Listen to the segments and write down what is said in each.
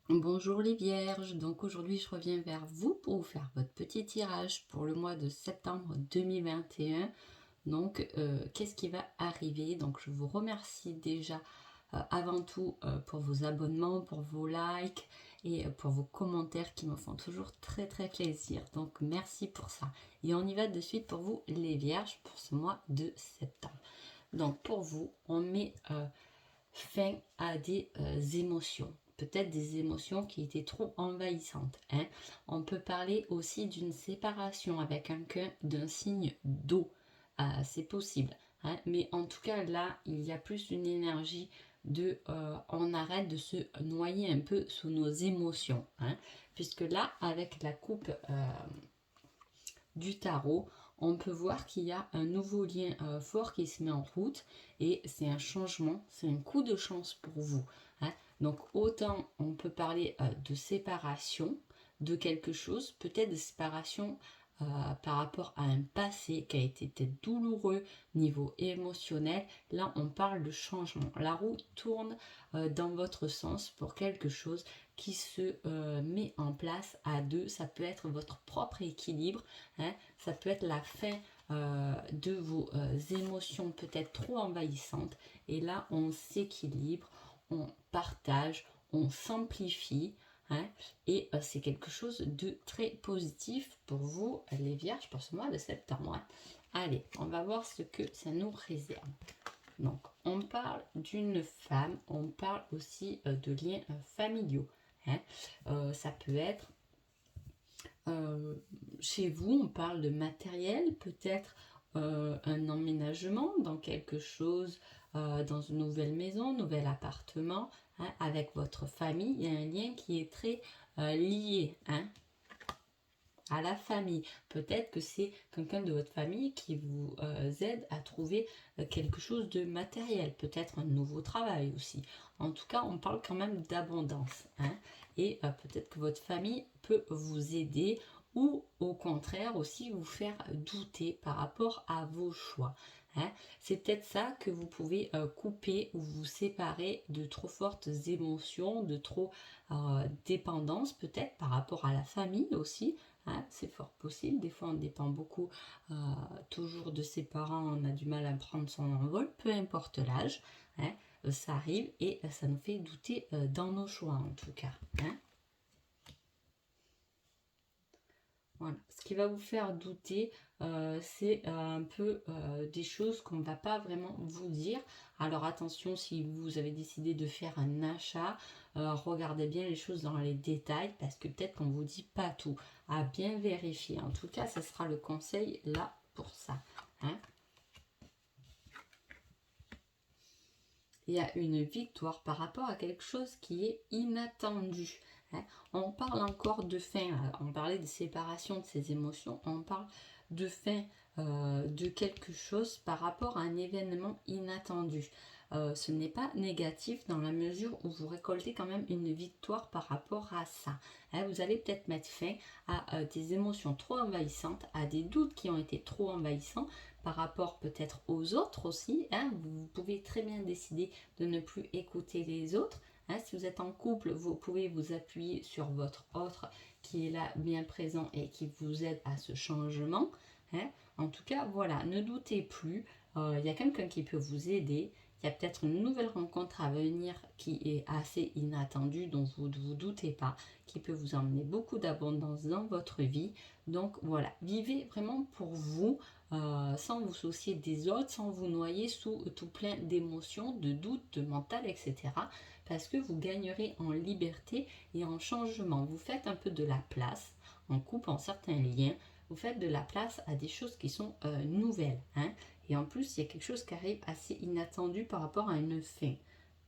Bonjour les vierges, donc aujourd'hui je reviens vers vous pour vous faire votre petit tirage pour le mois de septembre 2021. Donc qu'est-ce qui va arriver? Donc je vous remercie déjà avant tout pour vos abonnements, pour vos likes et pour vos commentaires qui me font toujours très très plaisir. Donc merci pour ça. Et on y va de suite pour vous les vierges pour ce mois de septembre. Donc pour vous, on met fin à des émotions. Peut-être des émotions qui étaient trop envahissantes. Hein. On peut parler aussi d'une séparation avec quelqu'un d'un signe d'eau. C'est possible. Hein. Mais en tout cas, là, il y a plus une énergie de on arrête de se noyer un peu sous nos émotions. Hein. Puisque là, avec la coupe du tarot, on peut voir qu'il y a un nouveau lien fort qui se met en route et c'est un changement, c'est un coup de chance pour vous. Hein. Donc autant on peut parler de séparation de quelque chose, peut-être de séparation par rapport à un passé qui a été peut-être douloureux niveau émotionnel. Là on parle de changement. La roue tourne dans votre sens pour quelque chose qui se met en place à deux. Ça peut être votre propre équilibre. Hein. Ça peut être la fin de vos émotions peut-être trop envahissantes. Et là, on s'équilibre, on partage, on s'amplifie. Hein, et c'est quelque chose de très positif pour vous, les vierges, pour ce mois de septembre. Hein. Allez, on va voir ce que ça nous réserve. Donc, on parle d'une femme, on parle aussi de liens familiaux. Hein. Ça peut être euh, chez vous, on parle de matériel, peut-être un emménagement dans quelque chose, dans une nouvelle maison, nouvel appartement, hein, avec votre famille. Il y a un lien qui est très lié, hein, à la famille. Peut-être que c'est quelqu'un de votre famille qui vous aide à trouver quelque chose de matériel, peut-être un nouveau travail aussi. En tout cas, on parle quand même d'abondance. Hein, et peut-être que votre famille peut vous aider ou au contraire aussi vous faire douter par rapport à vos choix. Hein. C'est peut-être ça que vous pouvez couper ou vous séparer de trop fortes émotions, de trop dépendance peut-être par rapport à la famille aussi. Hein, c'est fort possible. Des fois, on dépend beaucoup toujours de ses parents. On a du mal à prendre son envol, peu importe l'âge. Hein, ça arrive et ça nous fait douter dans nos choix en tout cas. Hein. Voilà. Ce qui va vous faire douter, c'est un peu des choses qu'on ne va pas vraiment vous dire. Alors attention, si vous avez décidé de faire un achat, regardez bien les choses dans les détails parce que peut-être qu'on ne vous dit pas tout. À bien vérifier. En tout cas, ce sera le conseil là pour ça. Hein. Il y a une victoire par rapport à quelque chose qui est inattendu. Hein. On parle encore de fin, on parlait de séparation de ces émotions, on parle de fin de quelque chose par rapport à un événement inattendu. Ce n'est pas négatif dans la mesure où vous récoltez quand même une victoire par rapport à ça. Hein, vous allez peut-être mettre fin à des émotions trop envahissantes, à des doutes qui ont été trop envahissants par rapport peut-être aux autres aussi. Hein, vous pouvez très bien décider de ne plus écouter les autres. Hein, si vous êtes en couple, vous pouvez vous appuyer sur votre autre qui est là bien présent et qui vous aide à ce changement. Hein. En tout cas, voilà, ne doutez plus. Il y a quelqu'un qui peut vous aider. Il y a peut-être une nouvelle rencontre à venir qui est assez inattendue, dont vous ne vous doutez pas, qui peut vous emmener beaucoup d'abondance dans votre vie. Donc voilà, vivez vraiment pour vous, sans vous soucier des autres, sans vous noyer sous tout plein d'émotions, de doutes, de mental, etc. Parce que vous gagnerez en liberté et en changement. Vous faites un peu de la place en coupant certains liens. Vous faites de la place à des choses qui sont nouvelles. Hein. Et en plus, il y a quelque chose qui arrive assez inattendu par rapport à une fin.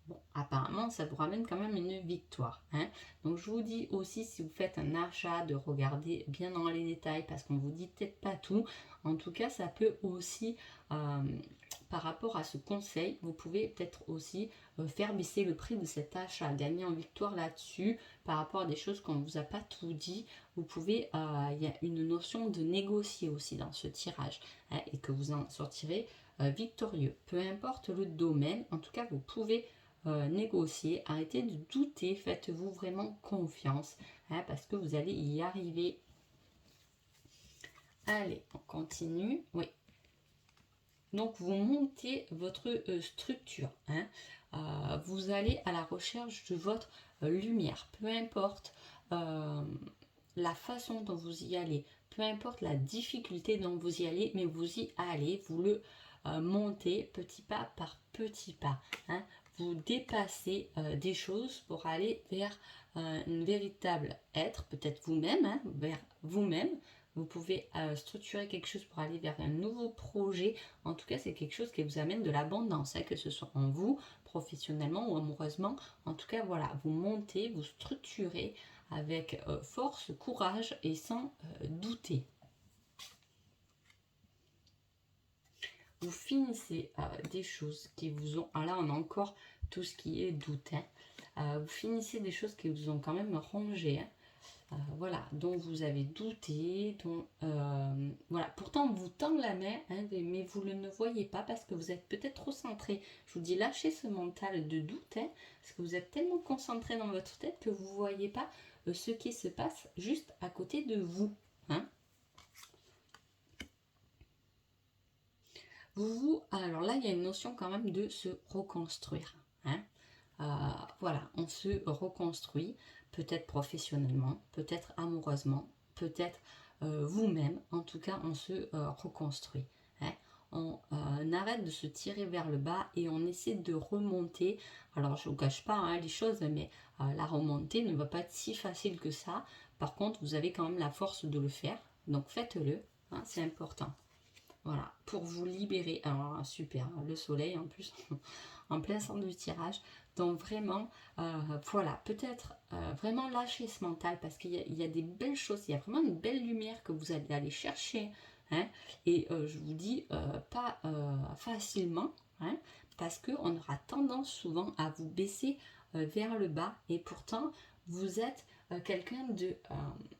Bon, apparemment, ça vous ramène quand même une victoire. Hein. Donc, je vous dis aussi, si vous faites un achat, de regarder bien dans les détails, parce qu'on vous dit peut-être pas tout. En tout cas, ça peut aussi, par rapport à ce conseil, vous pouvez peut-être aussi faire baisser le prix de cet achat, gagner en victoire là-dessus, par rapport à des choses qu'on ne vous a pas tout dit. Vous pouvez, il y a une notion de négocier aussi dans ce tirage, hein, et que vous en sortirez victorieux. Peu importe le domaine, en tout cas, vous pouvez négocier, arrêtez de douter, faites-vous vraiment confiance, hein, parce que vous allez y arriver. Allez, on continue. Oui. Donc, vous montez votre structure. Hein. Vous allez à la recherche de votre lumière. Peu importe la façon dont vous y allez, peu importe la difficulté dont vous y allez, mais vous y allez, vous le montez petit pas par petit pas. Hein. Vous dépassez des choses pour aller vers un véritable être, peut-être vous-même, hein, vers vous-même. Vous pouvez structurer quelque chose pour aller vers un nouveau projet. En tout cas, c'est quelque chose qui vous amène de l'abondance, hein, que ce soit en vous, professionnellement ou amoureusement. En tout cas, voilà, vous montez, vous structurez avec force, courage et sans douter. Vous finissez des choses qui vous ont... Ah là, on a encore tout ce qui est doute. Hein. Vous finissez des choses qui vous ont quand même rongé. Hein. Voilà, dont vous avez douté, dont voilà, pourtant on vous tend la main, hein, mais vous ne le voyez pas parce que vous êtes peut-être trop centré. Je vous dis, lâchez ce mental de doute, hein, parce que vous êtes tellement concentré dans votre tête que vous ne voyez pas ce qui se passe juste à côté de vous. Hein. Alors là, il y a une notion quand même de se reconstruire. Hein. Voilà, on se reconstruit, peut-être professionnellement, peut-être amoureusement, peut-être vous-même. En tout cas, on se reconstruit. Hein. On arrête de se tirer vers le bas et on essaie de remonter. Alors, je ne vous cache pas hein, les choses, mais la remontée ne va pas être si facile que ça. Par contre, vous avez quand même la force de le faire. Donc, faites-le. Hein, c'est important. Voilà, pour vous libérer. Alors, super, le soleil en plus, en plein centre du tirage. Donc, vraiment, voilà, peut-être vraiment lâcher ce mental parce qu'il y a des belles choses, il y a vraiment une belle lumière que vous allez aller chercher. Hein, et je vous dis, pas facilement, hein, parce qu'on aura tendance souvent à vous baisser vers le bas. Et pourtant, vous êtes quelqu'un de...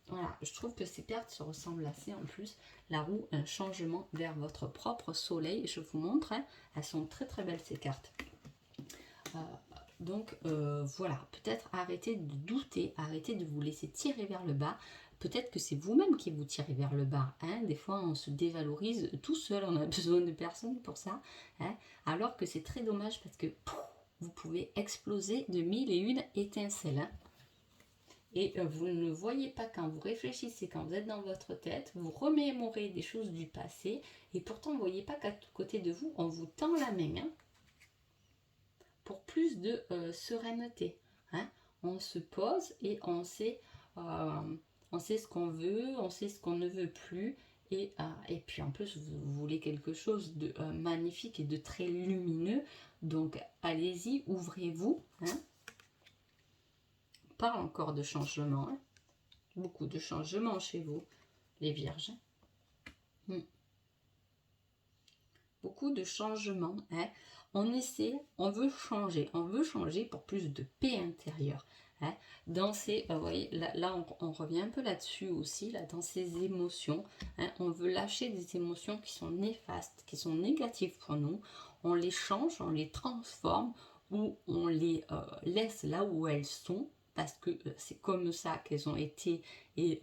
voilà, je trouve que ces cartes se ressemblent assez en plus. La roue, un changement vers votre propre soleil. Je vous montre, hein, elles sont très très belles ces cartes. Donc voilà, peut-être arrêtez de douter, arrêtez de vous laisser tirer vers le bas. Peut-être que c'est vous-même qui vous tirez vers le bas. Hein. Des fois, on se dévalorise tout seul, on a besoin de personne pour ça. Hein. Alors que c'est très dommage parce que vous pouvez exploser de mille et une étincelles. Hein. Et vous ne voyez pas quand vous réfléchissez, quand vous êtes dans votre tête, vous remémorez des choses du passé et pourtant vous ne voyez pas qu'à côté de vous, on vous tend la main hein, pour plus de sérénité. Hein. On se pose et on sait ce qu'on veut, on sait ce qu'on ne veut plus. Et puis en plus, vous voulez quelque chose de magnifique et de très lumineux. Donc allez-y, ouvrez-vous. Hein. Pas encore de changement. Hein. Beaucoup de changements chez vous, les vierges. Beaucoup de changements. Hein. On essaie, on veut changer pour plus de paix intérieure. Hein. Dans ces, vous voyez, là on revient un peu là-dessus aussi, là, dans ces émotions. Hein. On veut lâcher des émotions qui sont néfastes, qui sont négatives pour nous. On les change, on les transforme ou on les laisse là où elles sont. Parce que c'est comme ça qu'elles ont été et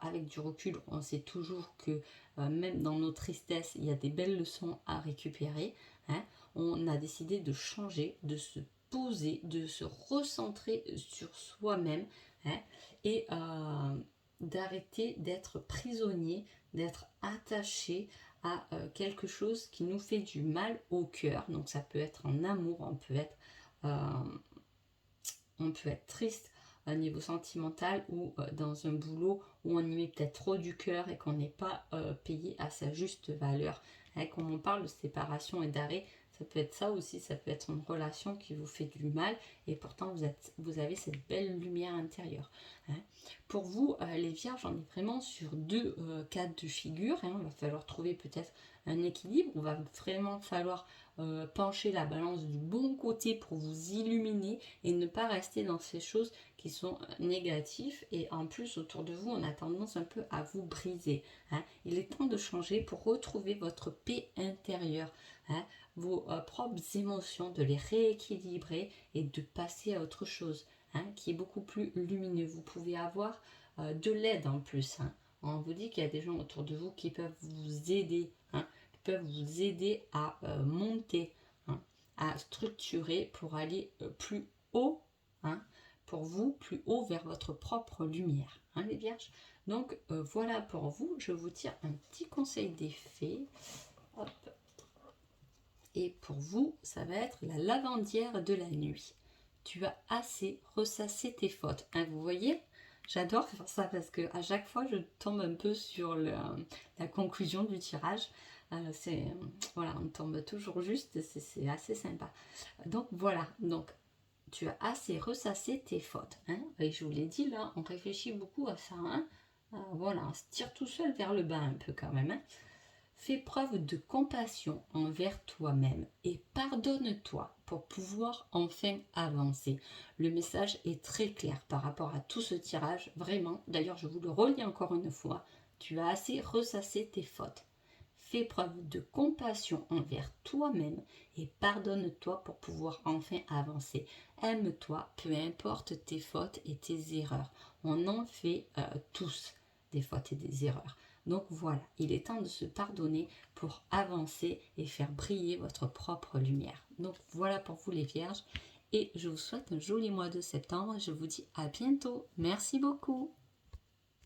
avec du recul on sait toujours que même dans nos tristesses il y a des belles leçons à récupérer. Hein. On a décidé de changer, de se poser, de se recentrer sur soi-même hein, et d'arrêter d'être prisonnier, d'être attaché à quelque chose qui nous fait du mal au cœur. Donc ça peut être en amour, on peut être triste au niveau sentimental ou dans un boulot où on y met peut-être trop du cœur et qu'on n'est pas payé à sa juste valeur. Hein, comme on parle de séparation et d'arrêt, ça peut être ça aussi, ça peut être une relation qui vous fait du mal et pourtant vous avez cette belle lumière intérieure. Hein. Pour vous, les vierges, on est vraiment sur deux cas de figure. Hein, il va falloir trouver peut-être un équilibre. Il va vraiment falloir pencher la balance du bon côté pour vous illuminer et ne pas rester dans ces choses qui sont négatives. Et en plus, autour de vous, on a tendance un peu à vous briser. Hein. Il est temps de changer pour retrouver votre paix intérieure, hein, vos propres émotions, de les rééquilibrer et de passer à autre chose, hein, qui est beaucoup plus lumineux. Vous pouvez avoir de l'aide en plus. Hein. On vous dit qu'il y a des gens autour de vous qui peuvent vous aider, hein, qui peuvent vous aider à monter, hein, à structurer pour aller plus haut, hein, pour vous, plus haut vers votre propre lumière, hein, les vierges. Donc voilà pour vous, je vous tire un petit conseil des fées. Hop. Et pour vous, ça va être la lavandière de la nuit. Tu as assez ressassé tes fautes. Hein, vous voyez, j'adore faire ça parce que à chaque fois, je tombe un peu sur la conclusion du tirage. Voilà, on tombe toujours juste, c'est assez sympa. Donc voilà, donc tu as assez ressassé tes fautes. Hein, et je vous l'ai dit, là, on réfléchit beaucoup à ça. Hein. Voilà, on se tire tout seul vers le bas un peu quand même. Hein. Fais preuve de compassion envers toi-même et pardonne-toi pour pouvoir enfin avancer. Le message est très clair par rapport à tout ce tirage, vraiment. D'ailleurs, je vous le relis encore une fois. Tu as assez ressassé tes fautes. Fais preuve de compassion envers toi-même et pardonne-toi pour pouvoir enfin avancer. Aime-toi, peu importe tes fautes et tes erreurs. On en fait tous des fautes et des erreurs. Donc voilà, il est temps de se pardonner pour avancer et faire briller votre propre lumière. Donc voilà pour vous les vierges et je vous souhaite un joli mois de septembre. Je vous dis à bientôt. Merci beaucoup.